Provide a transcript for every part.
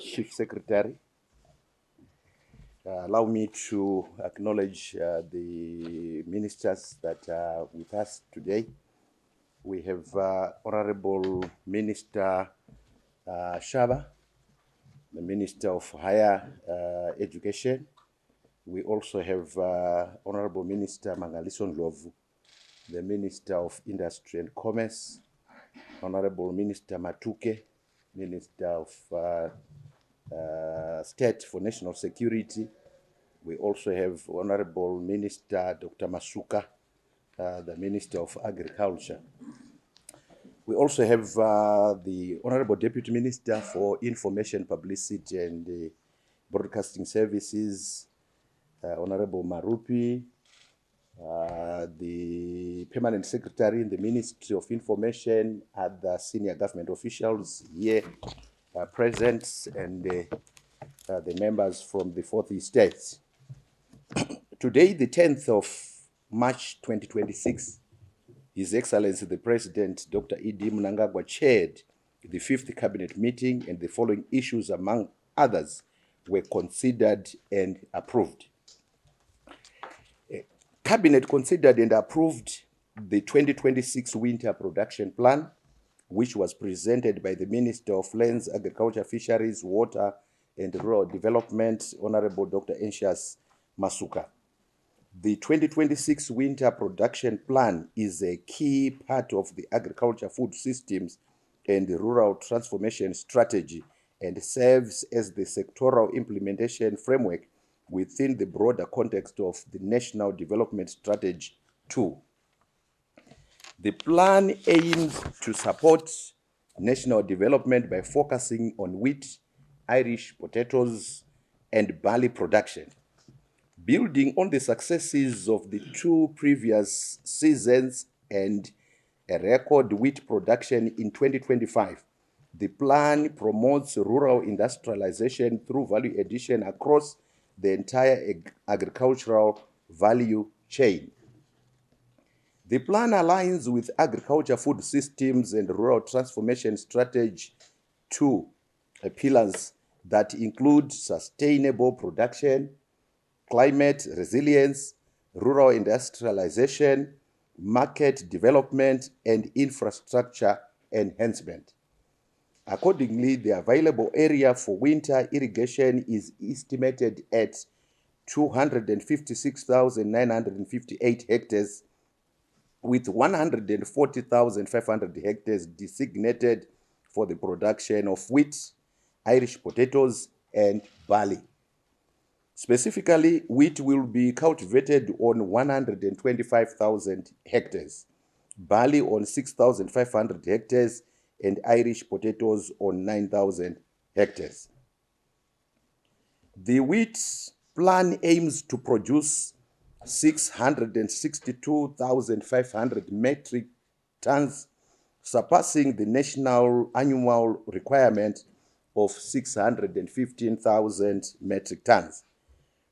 Chief Secretary. Allow me to acknowledge the ministers that are with us today. We have Honorable Minister Shaba, the Minister of Higher Education. We also have Honorable Minister Mangaliso Ndlovu, the Minister of Industry and Commerce, Honorable Minister Matuke, Minister of State for National Security. We also have Honorable Minister Dr. Masuka, the Minister of Agriculture. We also have the Honorable Deputy Minister for Information, Publicity and Broadcasting Services, Honorable Marupi, the Permanent Secretary in the Ministry of Information, other senior government officials here present, and the members from the 40 states. Today, the 10th of March 2026, His Excellency the President, Dr. E.D. Mnangagwa, chaired the 5th Cabinet meeting, and the following issues, among others, were considered and approved. Cabinet considered and approved the 2026 Winter Production Plan, which was presented by the Minister of Lands, Agriculture, Fisheries, Water and Rural Development, Honorable Dr. Encias Masuka. The 2026 Winter Production Plan is a key part of the agriculture, food systems and the rural transformation strategy, and serves as the sectoral implementation framework within the broader context of the National Development Strategy 2. The plan aims to support national development by focusing on wheat, Irish potatoes, and barley production. Building on the successes of the 2 previous seasons and a record wheat production in 2025, the plan promotes rural industrialization through value addition across the entire agricultural value chain. The plan aligns with Agriculture, Food Systems and Rural Transformation Strategy 2 pillars that include sustainable production, climate resilience, rural industrialization, market development, and infrastructure enhancement. Accordingly, the available area for winter irrigation is estimated at 256,958 hectares, with 140,500 hectares designated for the production of wheat, Irish potatoes, and barley. Specifically, wheat will be cultivated on 125,000 hectares, barley on 6,500 hectares, and Irish potatoes on 9,000 hectares. The wheat plan aims to produce 662,500 metric tons, surpassing the national annual requirement of 615,000 metric tons.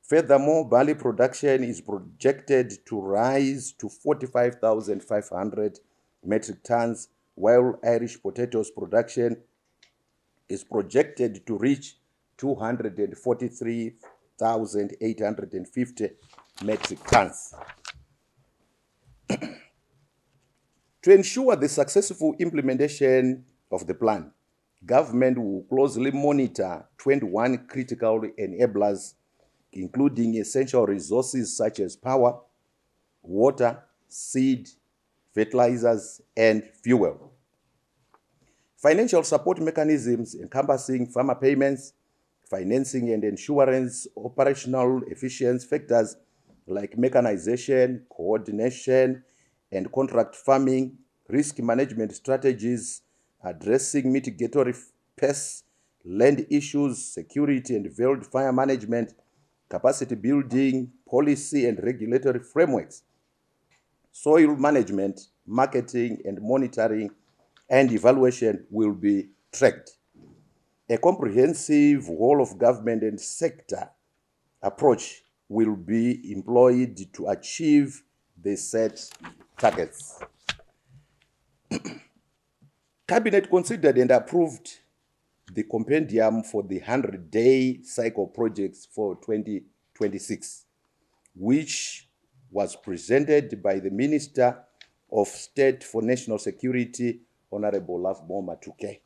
Furthermore, barley production is projected to rise to 45,500 metric tons, while Irish potatoes production is projected to reach 243,850 metric tons. To ensure the successful implementation of the plan, government will closely monitor 21 critical enablers, including essential resources such as power, water, seed, fertilizers, and fuel. Financial support mechanisms encompassing farmer payments, financing and insurance, operational efficiency factors like mechanization, coordination, and contract farming, risk management strategies, addressing mitigatory pests, land issues, security and wildfire management, capacity building, policy and regulatory frameworks, soil management, marketing and monitoring, and evaluation will be tracked. A comprehensive whole of government and sector approach will be employed to achieve the set targets. Cabinet considered and approved the compendium for the 100-day cycle projects for 2026, which was presented by the Minister of State for National Security, Honorable Lovemore Matuke.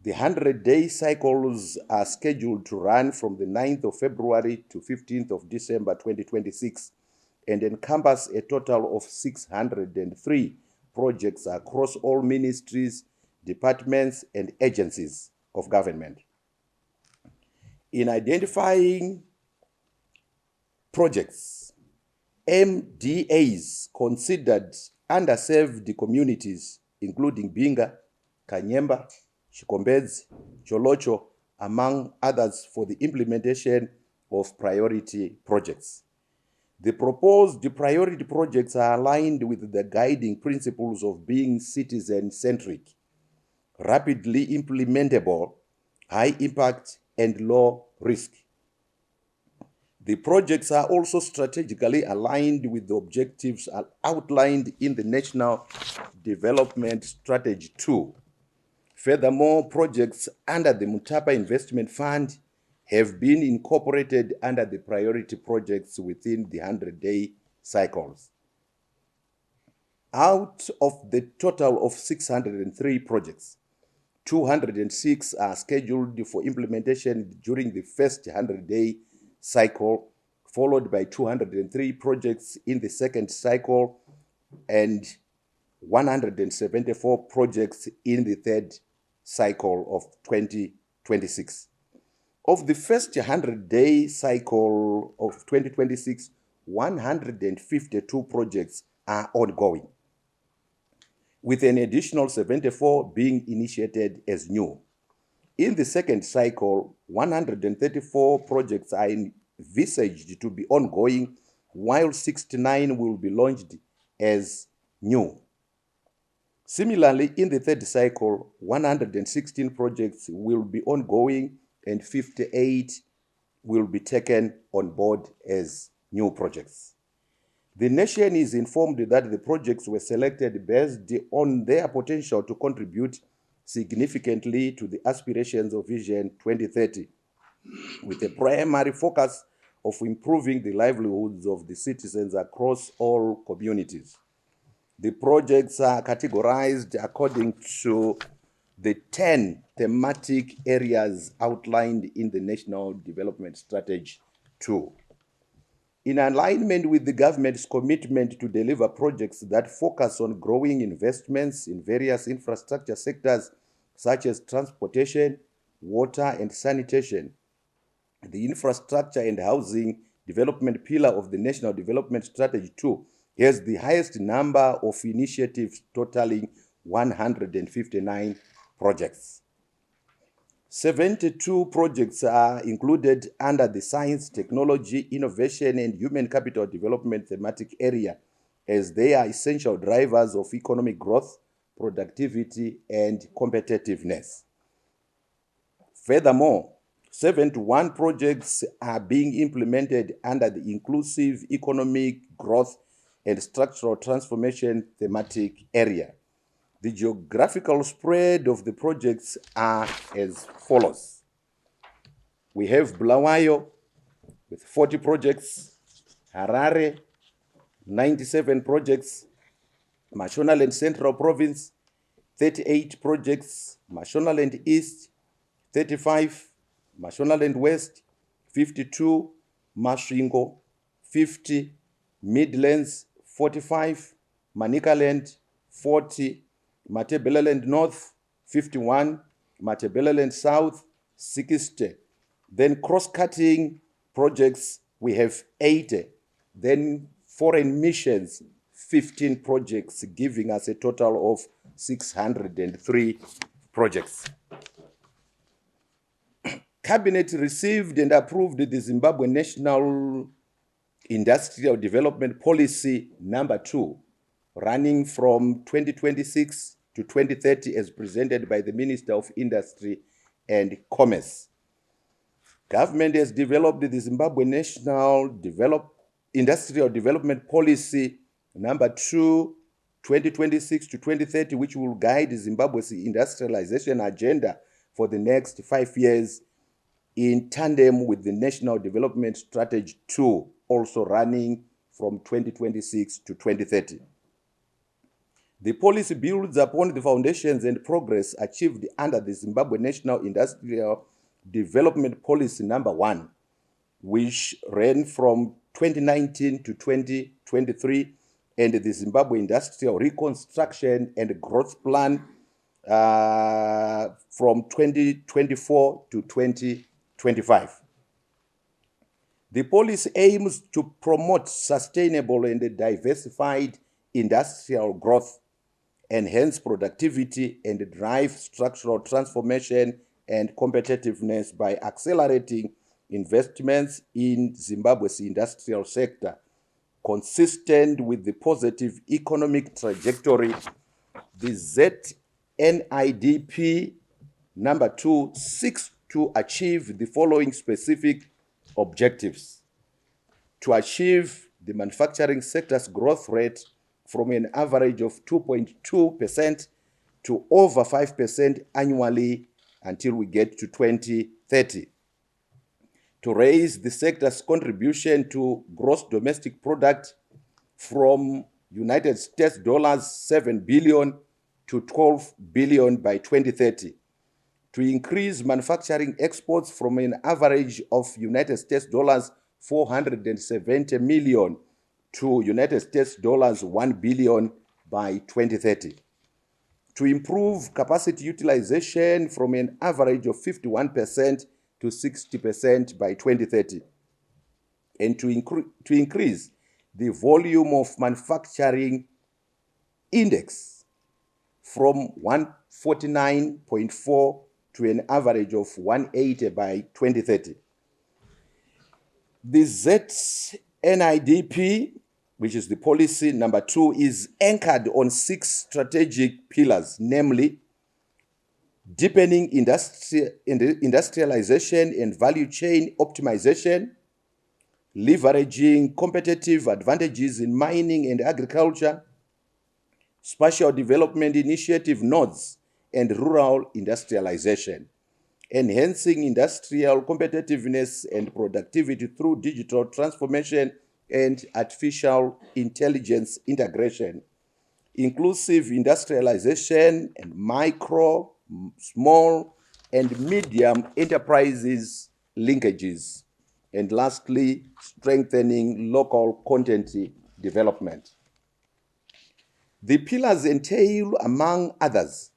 The 100-day cycles are scheduled to run from the 9th of February to 15th of December 2026 and encompass a total of 603 projects across all ministries, departments, and agencies of government. In identifying projects, MDAs considered underserved communities, including Binga, Kanyemba, Chikombedzi, Cholocho, among others, for the implementation of priority projects. The proposed priority projects are aligned with the guiding principles of being citizen-centric, rapidly implementable, high impact, and low risk. The projects are also strategically aligned with the objectives outlined in the National Development Strategy 2. Furthermore, projects under the Mutapa Investment Fund have been incorporated under the priority projects within the 100-day cycles. Out of the total of 603 projects, 206 are scheduled for implementation during the first 100-day cycle, followed by 203 projects in the second cycle and 174 projects in the third cycle of 2026. Of the first 100-day cycle of 2026, 152 projects are ongoing, with an additional 74 being initiated as new. In the second cycle, 134 projects are envisaged to be ongoing, while 69 will be launched as new. Similarly, in the third cycle, 116 projects will be ongoing and 58 will be taken on board as new projects. The nation is informed that the projects were selected based on their potential to contribute significantly to the aspirations of Vision 2030, with a primary focus of improving the livelihoods of the citizens across all communities. The projects are categorized according to the 10 thematic areas outlined in the National Development Strategy 2. In alignment with the government's commitment to deliver projects that focus on growing investments in various infrastructure sectors such as transportation, water, and sanitation, the infrastructure and housing development pillar of the National Development Strategy 2 has the highest number of initiatives, totaling 159 projects. 72 projects are included under the Science, Technology, Innovation, and Human Capital Development thematic area, as they are essential drivers of economic growth, productivity, and competitiveness. Furthermore, 71 projects are being implemented under the Inclusive Economic Growth and Structural Transformation thematic area. The geographical spread of the projects are as follows. We have Bulawayo with 40 projects, Harare, 97 projects, Mashonaland Central Province, 38 projects, Mashonaland East, 35, Mashonaland West, 52, Masvingo, 50, Midlands, 45, Manicaland, 40, Matabeleland North, 51, Matabeleland South, 60. Then cross-cutting projects, we have 80. Then foreign missions, 15 projects, giving us a total of 603 projects. Cabinet received and approved the Zimbabwe National Industrial Development Policy number 2, running from 2026 to 2030 as presented by the Minister of Industry and Commerce. Government has developed the Zimbabwe National Industrial Development Policy number 2, 2026 to 2030, which will guide Zimbabwe's industrialization agenda for the next 5 years in tandem with the National Development Strategy 2, also running from 2026 to 2030. The policy builds upon the foundations and progress achieved under the Zimbabwe National Industrial Development Policy number 1, which ran from 2019 to 2023, and the Zimbabwe Industrial Reconstruction and Growth Plan from 2024 to 2025. The policy aims to promote sustainable and diversified industrial growth, enhance productivity, and drive structural transformation and competitiveness by accelerating investments in Zimbabwe's industrial sector, consistent with the positive economic trajectory. The ZNIDP number 2 seeks to achieve the following specific objectives: to achieve the manufacturing sector's growth rate from an average of 2.2% to over 5% annually until we get to 2030. To raise the sector's contribution to gross domestic product from United States dollars 7 billion to 12 billion by 2030. To increase manufacturing exports from an average of United States dollars 470 million to United States dollars 1 billion by 2030. To improve capacity utilization from an average of 51% to 60% by 2030. And to increase the volume of manufacturing index from 149.4 to an average of 180 by 2030. The ZNIDP, which is the policy number 2, is anchored on 6 strategic pillars, namely deepening industrialization and value chain optimization, leveraging competitive advantages in mining and agriculture, spatial development initiative nodes, and rural industrialization, enhancing industrial competitiveness and productivity through digital transformation and artificial intelligence integration, inclusive industrialization and micro, small, and medium enterprises linkages, and lastly, strengthening local content development. The pillars entail, among others,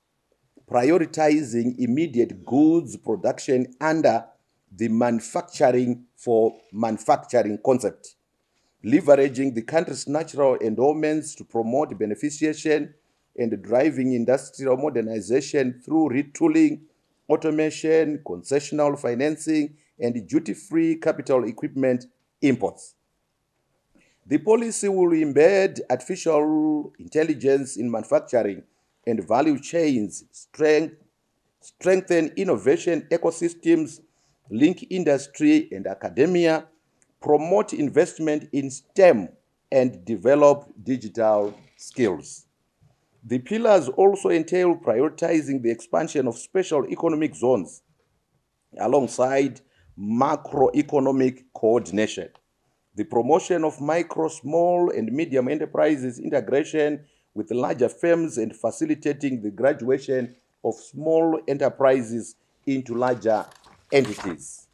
prioritizing immediate goods production under the manufacturing for manufacturing concept, leveraging the country's natural endowments to promote beneficiation and driving industrial modernization through retooling, automation, concessional financing, and duty-free capital equipment imports. The policy will embed artificial intelligence in manufacturing and value chains, strengthen innovation ecosystems, link industry and academia, promote investment in STEM, and develop digital skills. The pillars also entail prioritizing the expansion of special economic zones alongside macroeconomic coordination, the promotion of micro, small, and medium enterprises integration with larger firms, and facilitating the graduation of small enterprises into larger entities.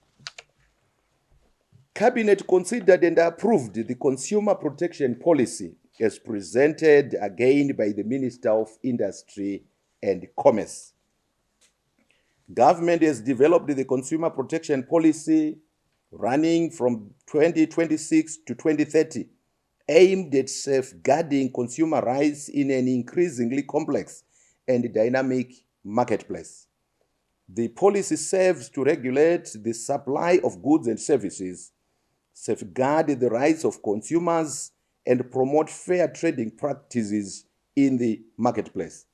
Cabinet considered and approved the Consumer Protection Policy as presented again by the Minister of Industry and Commerce. Government has developed the Consumer Protection Policy running from 2026 to 2030, aimed at safeguarding consumer rights in an increasingly complex and dynamic marketplace. The policy serves to regulate the supply of goods and services, safeguard the rights of consumers, and promote fair trading practices in the marketplace.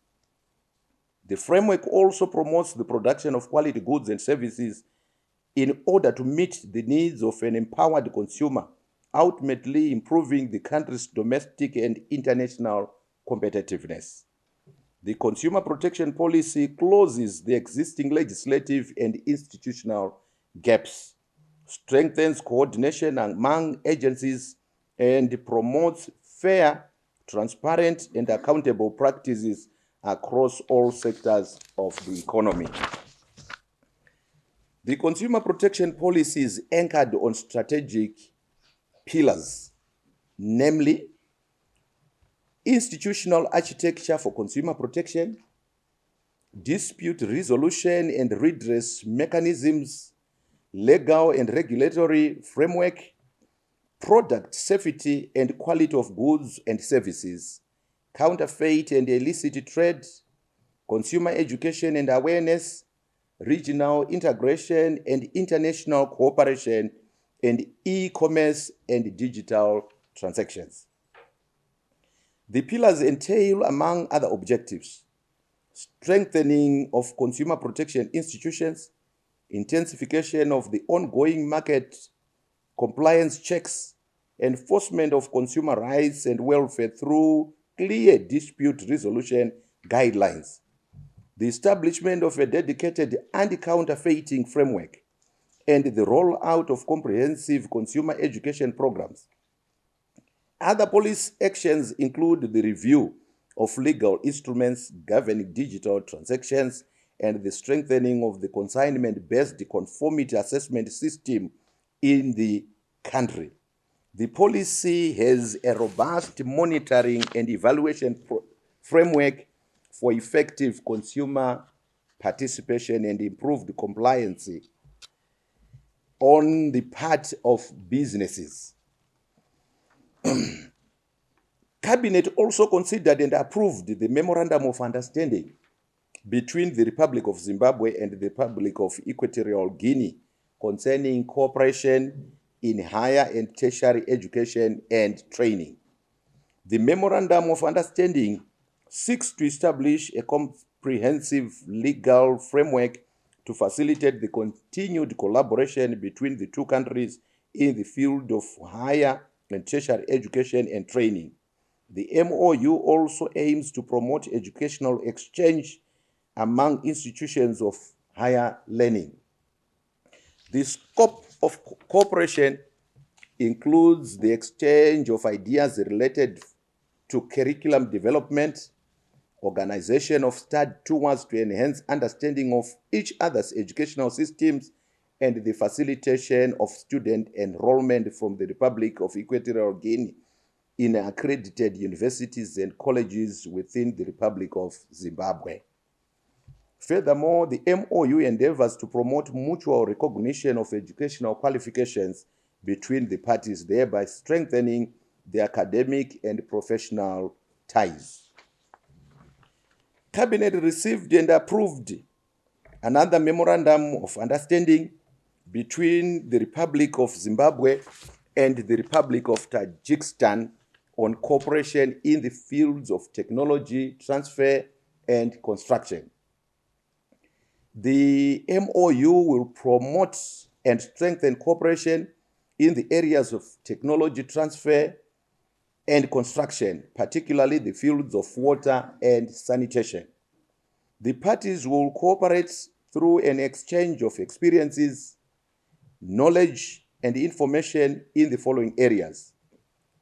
The framework also promotes the production of quality goods and services in order to meet the needs of an empowered consumer, ultimately improving the country's domestic and international competitiveness. The consumer protection policy closes the existing legislative and institutional gaps, strengthens coordination among agencies, and promotes fair, transparent, and accountable practices across all sectors of the economy. The consumer protection policy is anchored on strategic pillars, namely institutional architecture for consumer protection, dispute resolution and redress mechanisms, legal and regulatory framework, product safety and quality of goods and services, counterfeit and illicit trade, consumer education and awareness, regional integration and international cooperation, and e-commerce and digital transactions. The pillars entail, among other objectives, strengthening of consumer protection institutions, intensification of the ongoing market compliance checks, enforcement of consumer rights and welfare through clear dispute resolution guidelines, the establishment of a dedicated anti-counterfeiting framework, and the rollout of comprehensive consumer education programs. Other policy actions include the review of legal instruments governing digital transactions and the strengthening of the consignment-based conformity assessment system in the country. The policy has a robust monitoring and evaluation framework for effective consumer participation and improved compliance on the part of businesses. Cabinet also considered and approved the Memorandum of Understanding between the Republic of Zimbabwe and the Republic of Equatorial Guinea concerning cooperation in higher and tertiary education and training. The Memorandum of Understanding seeks to establish a comprehensive legal framework to facilitate the continued collaboration between the two countries in the field of higher and tertiary education and training. The MOU also aims to promote educational exchange among institutions of higher learning. The scope of cooperation includes the exchange of ideas related to curriculum development, organization of study tours to enhance understanding of each other's educational systems, and the facilitation of student enrollment from the Republic of Equatorial Guinea in accredited universities and colleges within the Republic of Zimbabwe. Furthermore, the MOU endeavors to promote mutual recognition of educational qualifications between the parties, thereby strengthening the academic and professional ties. Cabinet received and approved another Memorandum of Understanding between the Republic of Zimbabwe and the Republic of Tajikistan on cooperation in the fields of technology transfer and construction. The MOU will promote and strengthen cooperation in the areas of technology transfer and construction, particularly the fields of water and sanitation. The parties will cooperate through an exchange of experiences, knowledge, and information in the following areas: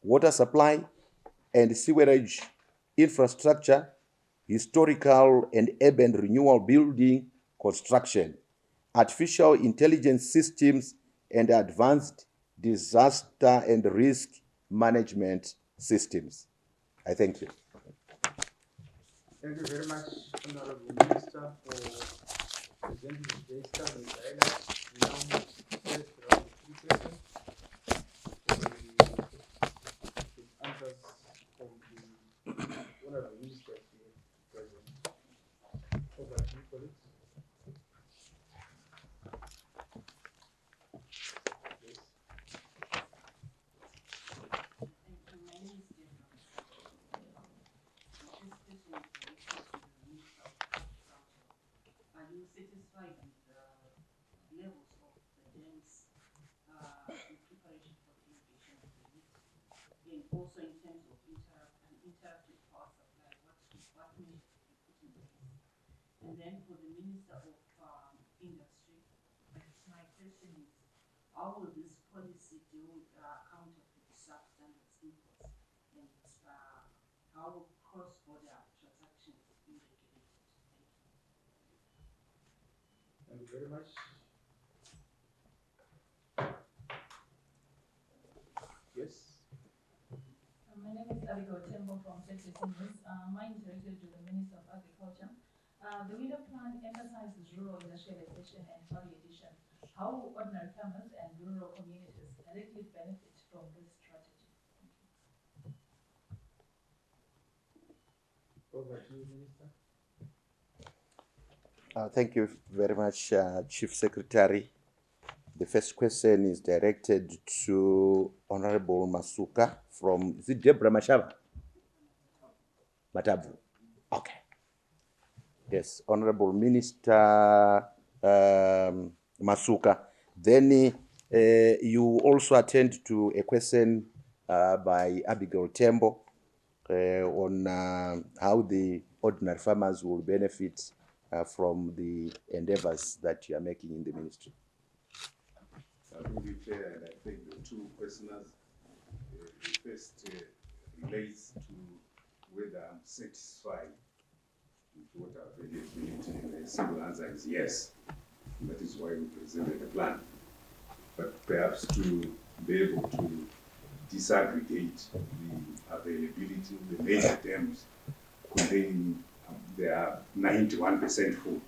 water supply and sewerage infrastructure, historical and urban renewal building construction, artificial intelligence systems, and advanced disaster and risk management systems. I thank you. Thank you very much, Honorable Minister, for presenting today's cabinet highlights. We now move to the first round of 3 questions. With answers from the Honorable Minister here present. Over to you, colleagues. Yes. Are you satisfied with the levels of the dams in preparation for the irrigation of the youth? And also in terms of interrupted power supply, what measures have you put And then for the Minister of Industry, my question is, how will this policy deal with counterfeit substandard imports? And how will cross-border transactions be regulated? Thank you. Thank you very much. Yes. My name is Abigail Tembo from ZTC News. Mine is directed to the Minister of Agriculture. The winter plan emphasizes rural industrialization and value addition. How will ordinary farmers and rural communities directly benefit from this strategy? Over to you, Minister. Thank you very much, Chief Secretary. The first question is directed to Honorable Masuka from, is it Deborah Mashaba? Matabu. Okay. Yes, Honorable Minister Masuka. Then you also attend to a question by Abigail Tembo on how the ordinary farmers will benefit from the endeavors that you are making in the ministry. Thank you, Chair, and I thank the two questioners. The first relates to whether I'm satisfied with water availability, and the simple answer is yes. That is why we presented the plan. But perhaps to be able to disaggregate the availability, the major dams containing, they are 91% full,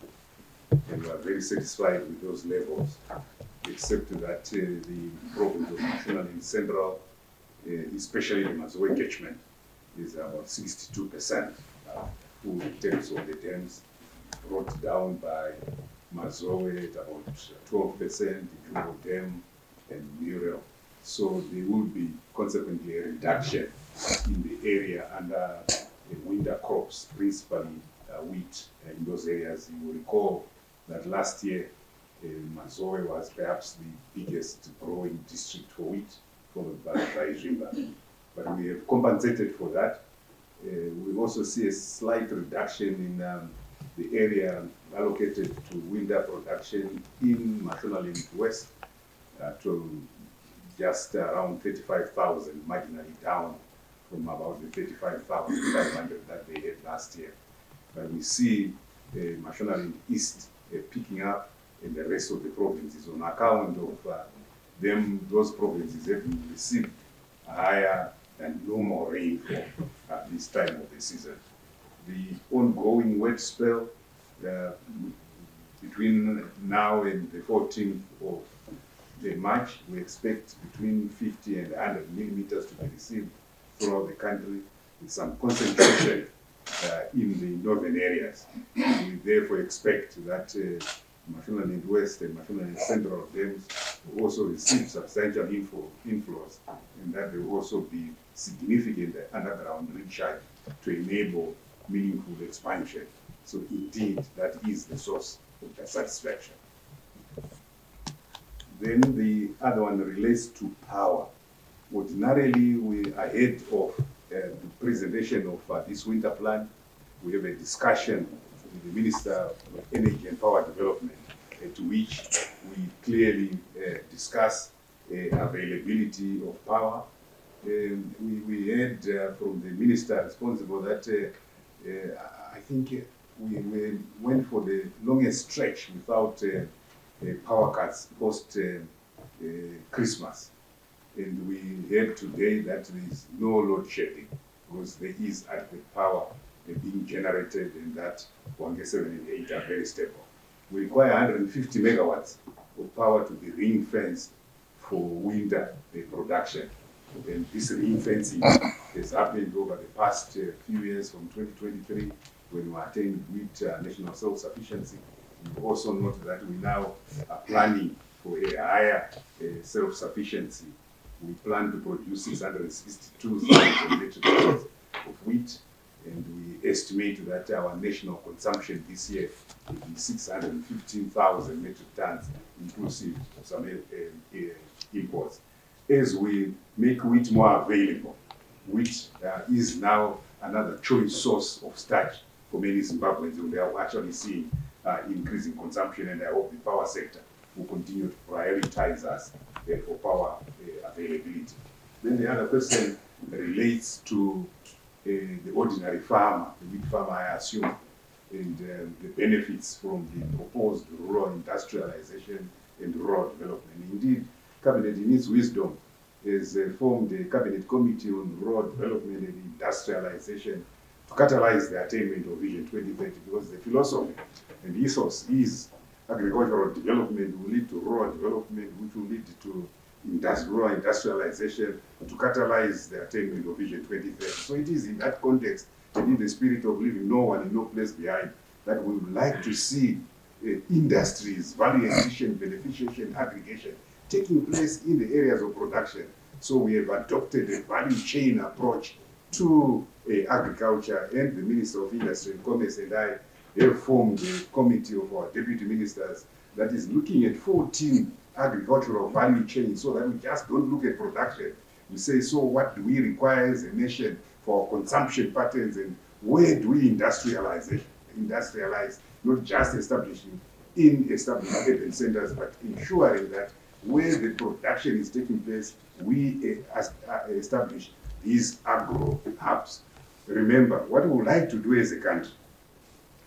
and we are very satisfied with those levels, except that the province of National and Central, especially the Mazoe catchment, is about 62% full in terms of the dams, brought down by Mazoe at about 12%, Jumbo Dam and Muriel. So there will be consequently a reduction in the area under the winter crops, principally wheat in those areas. You will recall that last year Mazoe was perhaps the biggest growing district for wheat, followed by Rimba. But we have compensated for that. We also see a slight reduction in the area allocated to winter production in Mashonaland West to just around 35,000, marginally down from about the 35,500 that they had last year. But we see Mashonaland East picking up in the rest of the provinces on account of those provinces having received higher and normal rainfall at this time of the season. The ongoing wet spell between now and the 14th of March, we expect between 50 and 100 millimeters to be received throughout the country, with some concentration in the northern areas. We therefore expect that Mashonaland West and Mashonaland Central dams will also receive substantial inflows, and that there will also be significant underground recharge to enable meaningful expansion. So indeed, that is the source of the satisfaction. Then the other one relates to power. Ordinarily, we are ahead of the presentation of this winter plan. We have a discussion with the Minister of Energy and Power Development, to which we clearly discuss availability of power. We heard from the Minister responsible that I think we went for the longest stretch without power cuts post Christmas. And we heard today that there is no load shedding because there is adequate power being generated, and that Hwange 7 and 8 are very stable. We require 150 megawatts of power to be ring-fenced for winter production. And this ring-fencing has happened over the past few years from 2023 when we attained with national self-sufficiency. We also note that we now are planning for a higher self-sufficiency. We plan to produce 662,000 metric tons of wheat, and we estimate that our national consumption this year will be 615,000 metric tons, inclusive of some imports. As we make wheat more available, wheat is now another choice source of starch for many Zimbabweans, and they are actually seeing increasing consumption, and I hope the power sector will continue to prioritize us for power availability. Then the other question relates to the ordinary farmer, the wheat farmer, I assume, and the benefits from the proposed rural industrialization and rural development. Indeed, Cabinet in its wisdom has formed a Cabinet Committee on Rural Development and Industrialization to catalyze the attainment of Vision 2030, because the philosophy and ethos is agricultural development will lead to rural development, which will lead to rural industrialization to catalyze the attainment of Vision 2030. So it is in that context and in the spirit of leaving no one and no place behind that we would like to see industries, value addition, beneficiation, aggregation taking place in the areas of production. So we have adopted a value chain approach to agriculture, and the Minister of Industry and Commerce and I have formed a committee of our deputy ministers that is looking at 14 agricultural value chains, so that we just don't look at production. We say, so what do we require as a nation for our consumption patterns, and where do we industrialize, not just establishing urban centers, but ensuring that where the production is taking place, we establish these agro hubs. Remember, what we would like to do as a country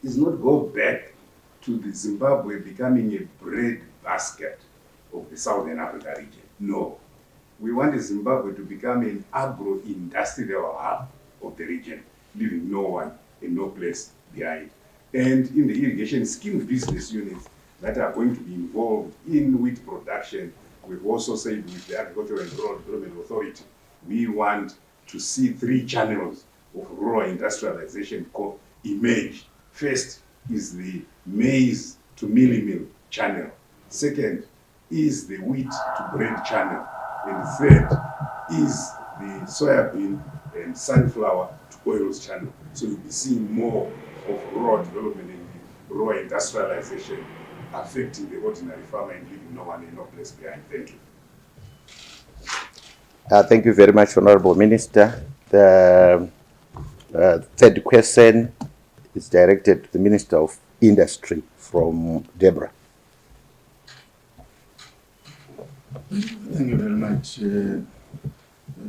is not go back to the Zimbabwe becoming a bread basket of the Southern Africa region. No. We want the Zimbabwe to become an agro-industrial hub of the region, leaving no one and no place behind. And in the irrigation scheme business units that are going to be involved in wheat production, we've also said with the Agricultural and Rural Development Authority, we want to see 3 channels of rural industrialization emerge. First is the maize to mealie meal channel. Second is the wheat to bread channel. And third is the soybean and sunflower to oils channel. So you'll be seeing more of rural development and rural industrialization affecting the ordinary farmer and leaving no one and no place behind. Thank you. Thank you very much, Honorable Minister. The third question is directed to the Minister of Industry from Deborah. Thank you very much,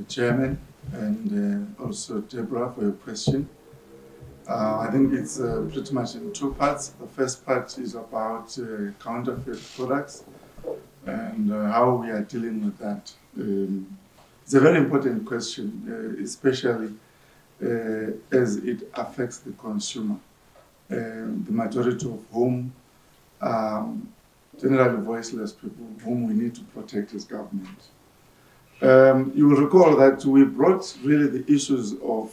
Chairman, and also Deborah, for your question. I think it's pretty much in 2 parts. The first part is about counterfeit products and how we are dealing with that. It's a very important question, especially as it affects the consumer, the majority of whom generally voiceless people whom we need to protect as government. You will recall that we brought really the issues of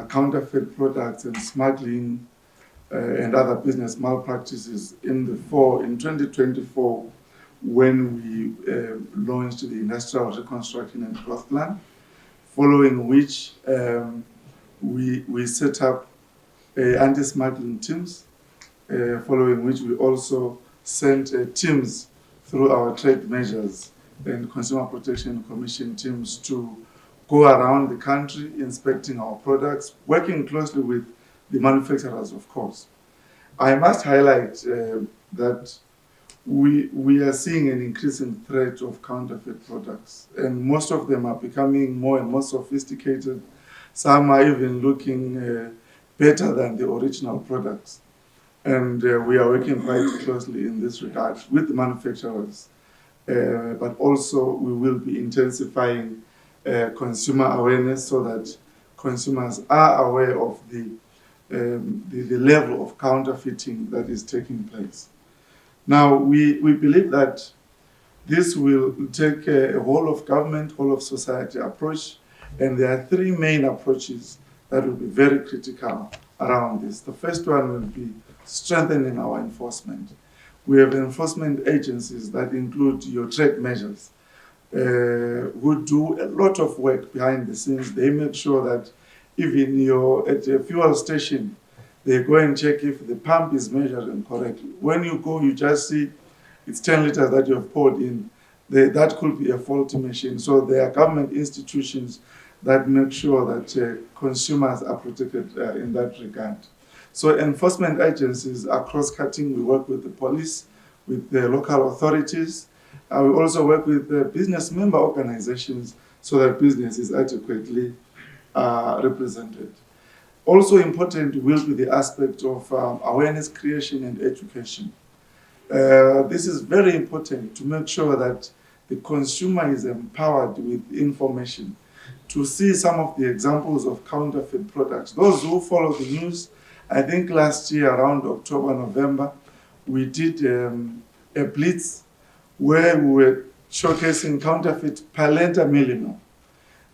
counterfeit products and smuggling and other business malpractices in 2024 when we launched the Industrial Reconstruction and Growth Plan, following which we set up anti-smuggling teams, following which we also sent teams through our trade measures and Consumer Protection Commission teams to go around the country inspecting our products, working closely with the manufacturers, of course. I must highlight that we are seeing an increasing threat of counterfeit products, and most of them are becoming more and more sophisticated. Some are even looking better than the original products. And we are working quite closely in this regard with the manufacturers, but also we will be intensifying consumer awareness so that consumers are aware of the level of counterfeiting that is taking place. Now, we believe that this will take a whole of government, whole of society approach, and there are 3 main approaches that will be very critical around this. The first one will be strengthening our enforcement. We have enforcement agencies that include your trade measures, who do a lot of work behind the scenes. They make sure that even at a fuel station, they go and check if the pump is measured correctly. When you go, you just see it's 10 liters that you have poured in. That could be a faulty machine. So there are government institutions that make sure that consumers are protected in that regard. So enforcement agencies are cross-cutting. We work with the police, with the local authorities. We also work with the business member organizations so that business is adequately represented. Also important will be the aspect of awareness creation and education. This is very important to make sure that the consumer is empowered with information. To see some of the examples of counterfeit products. Those who follow the news, I think last year around October, November, we did a blitz where we were showcasing counterfeit Palenta Millimel.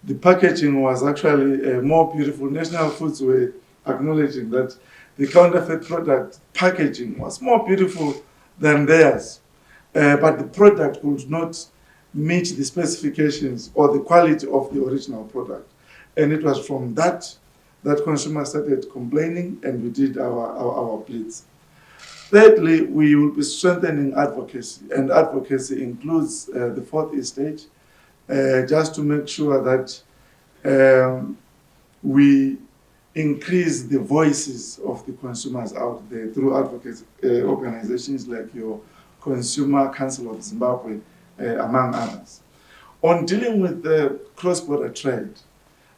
The packaging was actually more beautiful. National Foods were acknowledging that the counterfeit product packaging was more beautiful than theirs, but the product could not meet the specifications or the quality of the original product. And it was from that consumers started complaining, and we did our blitz. Thirdly, we will be strengthening advocacy, and advocacy includes the fourth estate, just to make sure that we increase the voices of the consumers out there through advocacy organizations like your Consumer Council of Zimbabwe, among others. On dealing with the cross-border trade,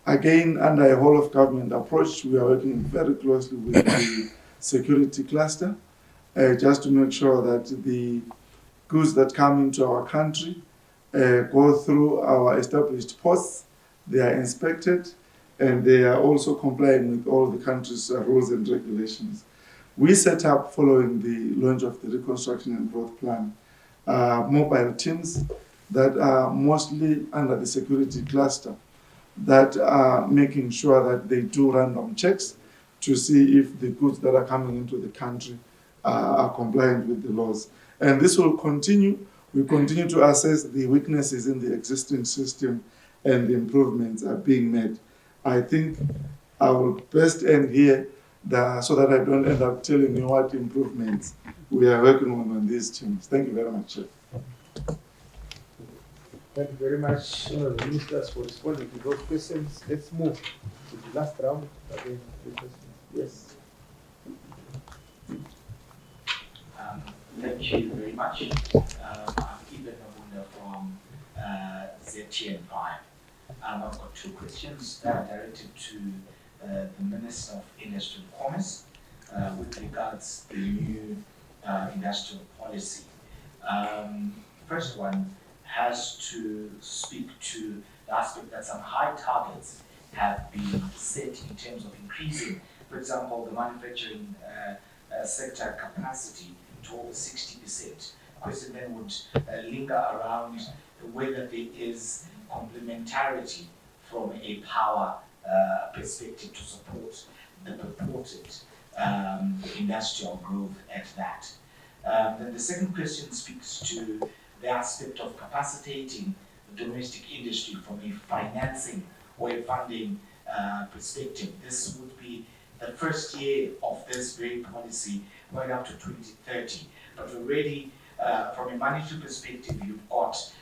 again, under a whole-of-government approach, we are working very closely with the security cluster, just to make sure that the goods that come into our country go through our established ports, they are inspected, and they are also complying with all the country's rules and regulations. We set up, following the launch of the Reconstruction and Growth Plan, mobile teams that are mostly under the security cluster that are making sure that they do random checks to see if the goods that are coming into the country are compliant with the laws. And this will continue. We continue to assess the weaknesses in the existing system, and the improvements are being made. I think I will best end here so that I don't end up telling you what improvements we are working on these teams. Thank you very much, Chair. Thank you very much, Honourable Ministers, for responding to those questions. Let's move to the last round. Again, yes. Thank you very much. I'm Eben Nabunda from ZTN Prime. I've got two questions that are directed to the Minister of Industry and Commerce with regards to the new industrial policy. First one has to speak to the aspect that some high targets have been set in terms of increasing, for example, the manufacturing sector capacity to over 60%. Question then would linger around whether there is complementarity from a power perspective to support the purported industrial growth at that. Then the second question speaks to the aspect of capacitating the domestic industry from a financing or a funding perspective. This would be the first year of this very policy going up to 2030. But already, from a monetary perspective, you've got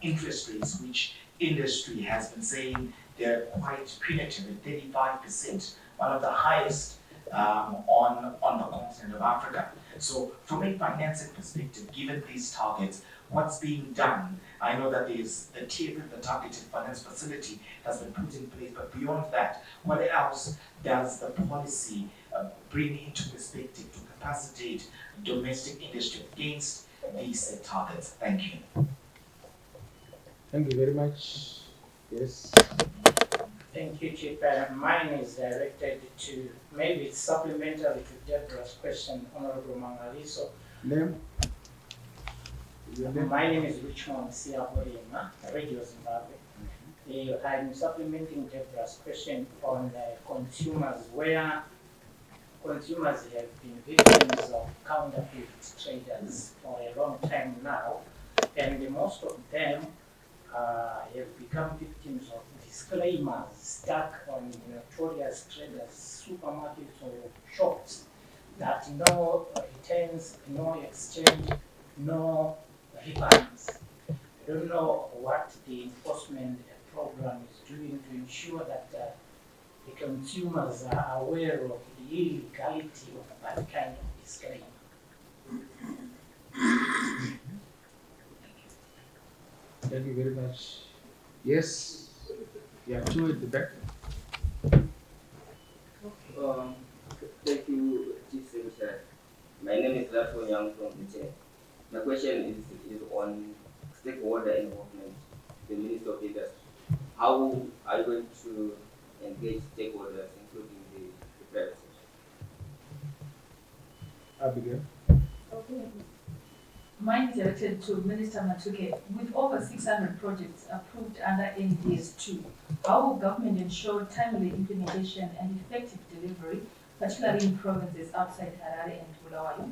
interest rates which industry has been saying they're quite punitive at 35%, one of the highest on the continent of Africa. So from a financing perspective, given these targets, what's being done? I know that there's the TFF, the Targeted Finance Facility, has been put in place, but beyond that, what else does the policy bring into perspective to capacitate domestic industry against these set targets? Thank you. Thank you very much. Yes. Thank you, Chief. Mine is directed to, maybe it's supplementary to Deborah's question, Honorable Mangaliso. Name? My name is Richmond Siaborima, Radio Zimbabwe. I'm supplementing Deborah's question on consumers, where consumers have been victims of counterfeit traders for a long time now, and most of them have become victims of disclaimers stuck on notorious traders' supermarkets or shops that no returns, no exchange, no refunds. I don't know what the enforcement program is doing to ensure that the consumers are aware of the illegality of that kind of disclaimer? Thank you very much. Yes, yeah, two at the back. Thank you, Chief Secretary. My name is Rato Young from the chair. My question is on stakeholder involvement, the Minister of Industry. How are you going to engage stakeholders, including the private sector? Abigail. Okay. Mine is directed to Minister Matuke. With over 600 projects approved under NDS 2, how will government ensure timely implementation and effective delivery, particularly in provinces outside Harare and Bulawayo?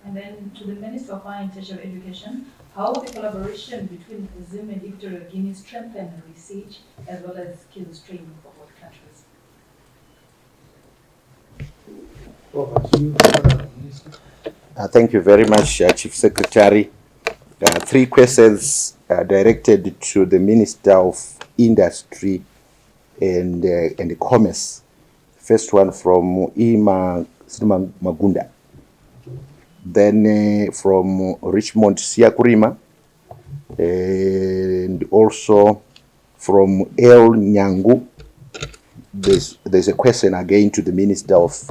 And then to the Minister of Higher and Tertiary Education, how will the collaboration between Zim and Equatorial Guinea strengthen research as well as skills training for both countries? Over to you, Minister. Thank you very much, Chief Secretary. Three questions directed to the Minister of Industry and Commerce. First one from Ima Magunda. Then from Richmond Siakurima. And also from El Nyangu. There's a question again to the Minister of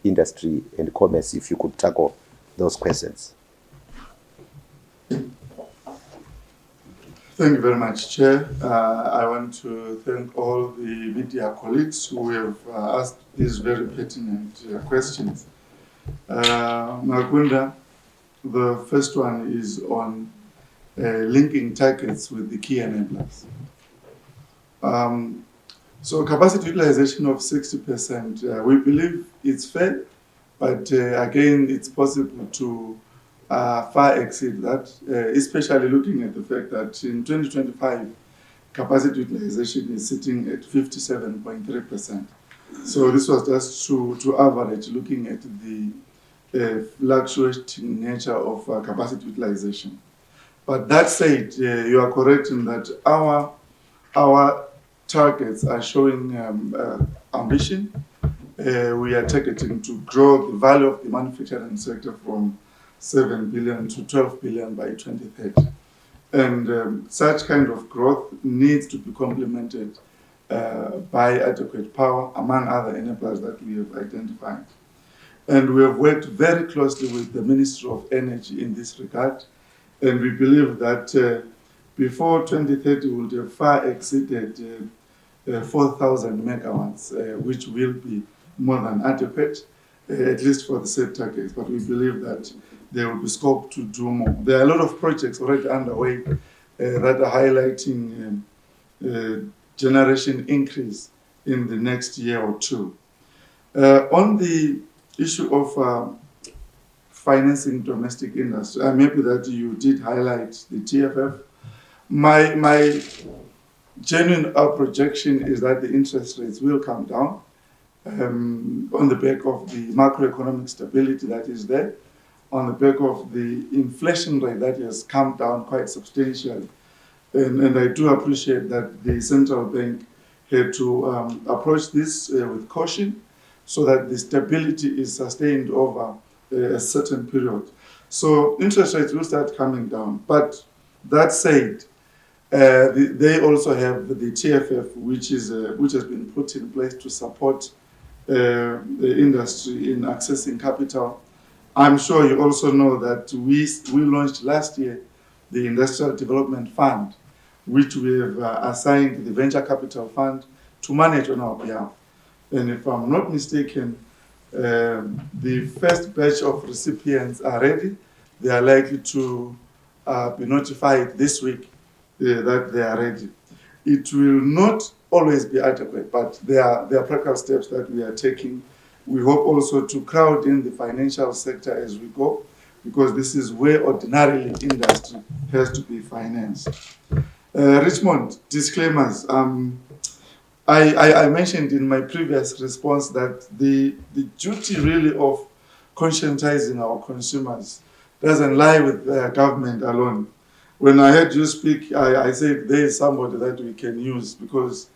Industry and Commerce, if you could tackle those questions. Thank you very much, Chair. I want to thank all the media colleagues who have asked these very pertinent questions. Magunda, the first one is on linking targets with the key enablers. So capacity utilization of 60%, we believe it's fair, but again, it's possible to far exceed that, especially looking at the fact that in 2025, capacity utilization is sitting at 57.3%. So this was just to average, looking at the fluctuating nature of capacity utilization. But that said, you are correct in that our targets are showing ambition. We are targeting to grow the value of the manufacturing sector from 7 billion to 12 billion by 2030. And such kind of growth needs to be complemented by adequate power, among other enablers that we have identified. And we have worked very closely with the Ministry of Energy in this regard. And we believe that before 2030, we will have far exceeded 4,000 megawatts, which will be more than adequate, at least for the set targets. But we believe that there will be scope to do more. There are a lot of projects already underway that are highlighting generation increase in the next year or two. On the issue of financing domestic industry, I'm happy that you did highlight the TFF. My genuine projection is that the interest rates will come down on the back of the macroeconomic stability that is there, on the back of the inflation rate that has come down quite substantially. And I do appreciate that the central bank had to approach this with caution so that the stability is sustained over a certain period. So interest rates will start coming down. But that said, they also have the TFF, which has been put in place to support the industry in accessing capital. I'm sure you also know that we launched last year the Industrial Development Fund, which we have assigned the Venture Capital Fund to manage on our behalf. And if I'm not mistaken, the first batch of recipients are ready. They are likely to be notified this week that they are ready. It will not always be adequate, but there are practical steps that we are taking. We hope also to crowd in the financial sector as we go, because this is where ordinarily industry has to be financed. Richmond, disclaimers. I mentioned in my previous response that the duty really of conscientizing our consumers doesn't lie with government alone. When I heard you speak, I said there is somebody that we can use because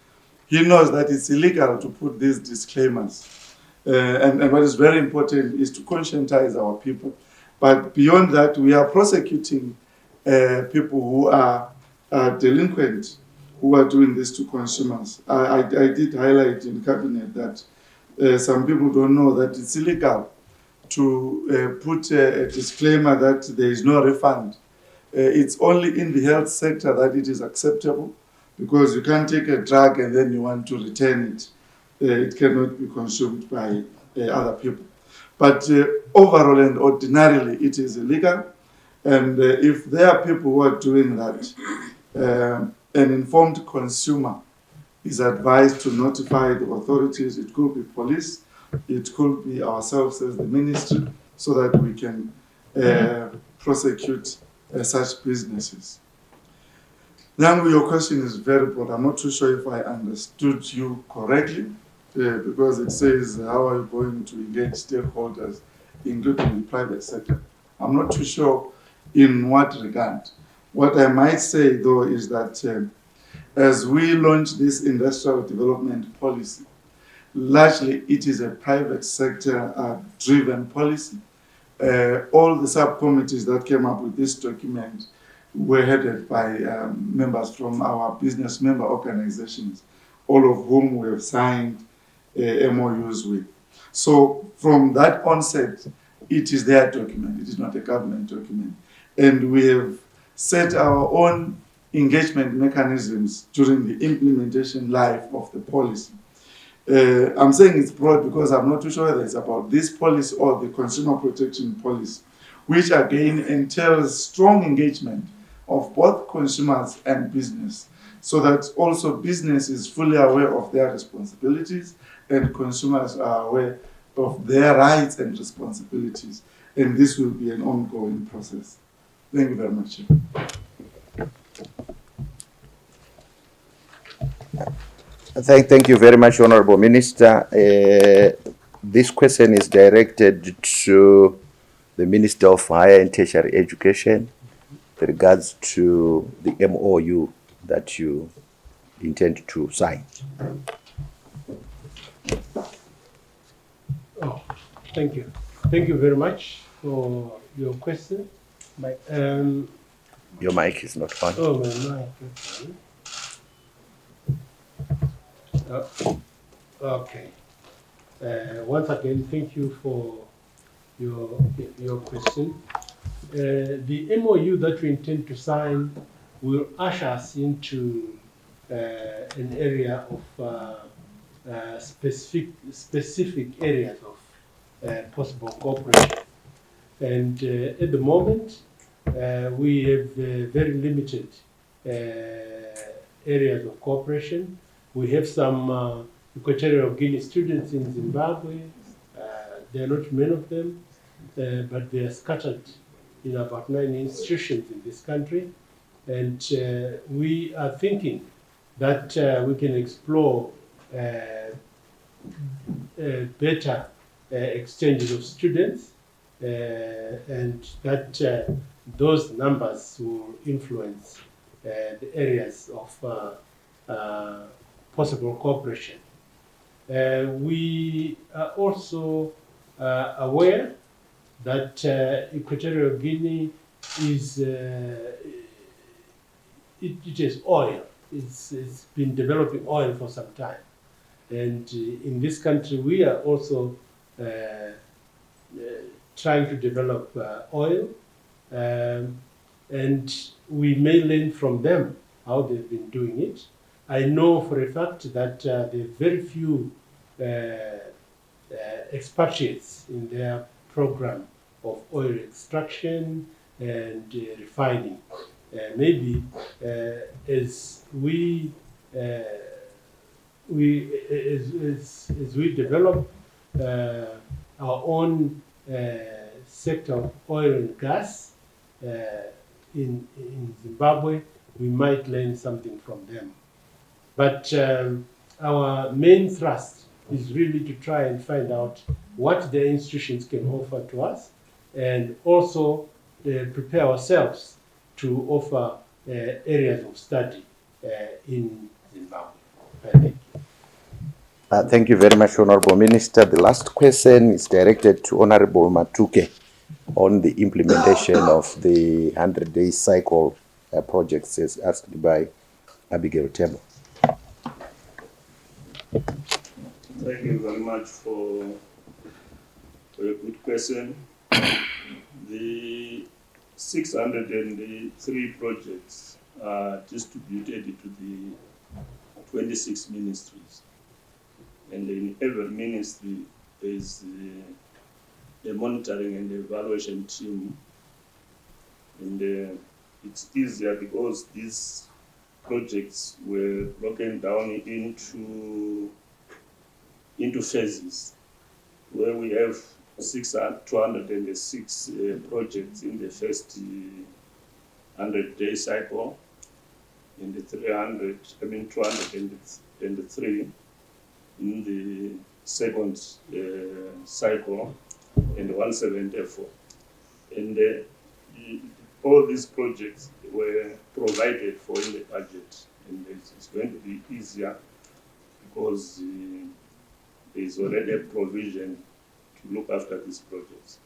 he knows that it's illegal to put these disclaimers. And what is very important is to conscientize our people. But beyond that, we are prosecuting people who are delinquent, who are doing this to consumers. I did highlight in cabinet that some people don't know that it's illegal to put a disclaimer that there is no refund. It's only in the health sector that it is acceptable because you can't take a drug and then you want to return it. It cannot be consumed by other people. But overall and ordinarily, it is illegal. And if there are people who are doing that, an informed consumer is advised to notify the authorities. It could be police, it could be ourselves as the ministry, so that we can prosecute such businesses. Then your question is very broad. I'm not too sure if I understood you correctly, because it says, how are you going to engage stakeholders, including the private sector? I'm not too sure in what regard. What I might say, though, is that as we launch this industrial development policy, largely it is a private sector driven policy. All the subcommittees that came up with this document were headed by members from our business member organizations, all of whom we have signed MOUs with. So from that onset, it is their document, it is not a government document. And we have set our own engagement mechanisms during the implementation life of the policy. I'm saying it's broad because I'm not too sure whether it's about this policy or the consumer protection policy, which again entails strong engagement of both consumers and business, so that also business is fully aware of their responsibilities and consumers are aware of their rights and responsibilities. And this will be an ongoing process. Thank you very much. Thank you very much, Honorable Minister. This question is directed to the Minister of Higher and Tertiary Education with regards to the MOU that you intend to sign. Oh, thank you. Thank you very much for your question. Your mic is not on. Oh, my mic. Okay. Once again, thank you for your question. The MOU that we intend to sign will usher us into an area of specific areas of possible cooperation. And at the moment, we have very limited areas of cooperation. We have some Equatorial Guinea students in Zimbabwe. There are not many of them, but they are scattered in about 9 institutions in this country. And we are thinking that we can explore better exchanges of students, and that those numbers will influence the areas of possible cooperation. We are also aware that Equatorial Guinea is it is oil. It's been developing oil for some time, and in this country we are also trying to develop oil, and we may learn from them how they've been doing it. I know for a fact that there are very few expatriates in their program of oil extraction and refining. Maybe as we develop our own sector of oil and gas in Zimbabwe, we might learn something from them. But our main thrust is really to try and find out what the institutions can offer to us, and also prepare ourselves to offer areas of study in Zimbabwe. Thank you. Thank you very much, Honorable Minister. The last question is directed to Honorable Matuke on the implementation of the 100-day cycle projects as asked by Abigail Tembo. Thank you very much for a good question. The 603 projects are distributed into the 26 ministries. And in every ministry, there is a monitoring and evaluation team. And it's easier because these projects were broken down into phases, where we have 206 projects in the first 100-day cycle, in the 203 in the second cycle, and 174. And all these projects were provided for in the budget, and it's going to be easier because there is already a provision to look after these projects.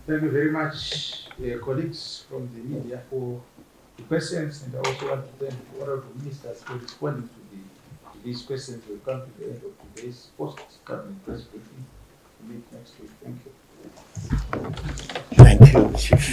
Thank you very much, colleagues from the media, for the questions, and I also want to thank the honorable ministers for responding to these questions. We'll come to the end of today's post-cabinet press briefing. We'll meet next week. Thank you. Thank you, Chief.